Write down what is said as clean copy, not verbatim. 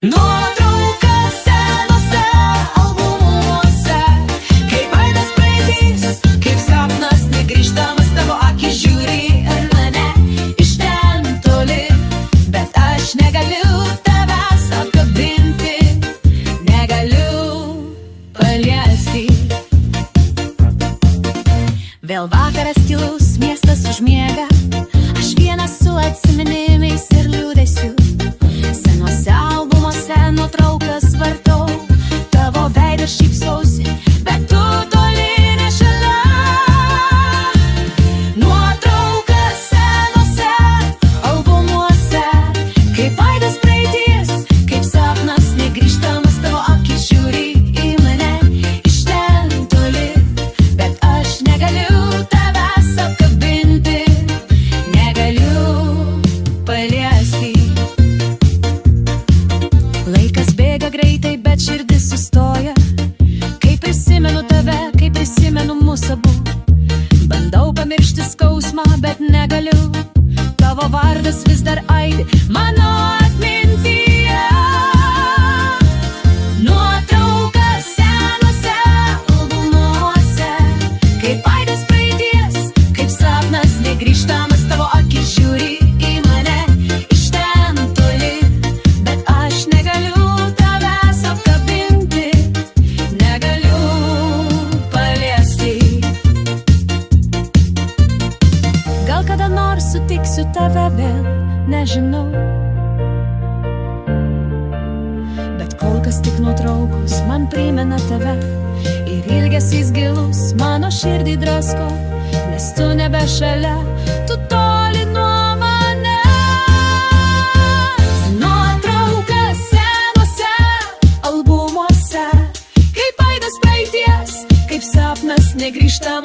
Nuotraukas senose albumuose, kaip aidas praeitis, kaip sapnas negrįžtamas, tavo akis žiūri ir mane iš ten toli, bet aš negaliu tavęs apkabinti, negaliu paliesti. Vėl vakaras tylus, miestas užmiega, aš vienas su atsiminimais ir liūdesiu. Senuose albumuose nuotraukas vartau, tavo veidą šypsausi, bet tu toli ne šalia. Nuotraukas senose albumuose, kaip aidas praeities, kaip sapnas negrįžtamas, tavo akis žiūri į mane iš ten toli, bet aš negaliu tavęs apkabinti, negaliu paliesti. Laikas bėga greitai, bet širdis sustoja, kai prisimenu tave, kai prisimenu mus abu. Bandau pamiršti skausmą, bet negaliu, tavo vardas vis dar aidi mano atmintyje. Nuotraukas senose albumuose, kaip aidas praeities, kaip sapnas negrįžtamas, tavo akis žiūri į mane iš ten toli, bet aš negaliu tavęs apkabinti, negaliu paliesti. Gal kada nors sutiksiu tave vėl, nežinau, bet kol kas tik nuotraukos man primena tave ir ilgesys gilus mano širdį drasko, nes tu nebe šalia, tu toli nuo manęs. Nuotraukas senose albumuose, kaip aidas praeities, kaip sapnas negrįžtamas.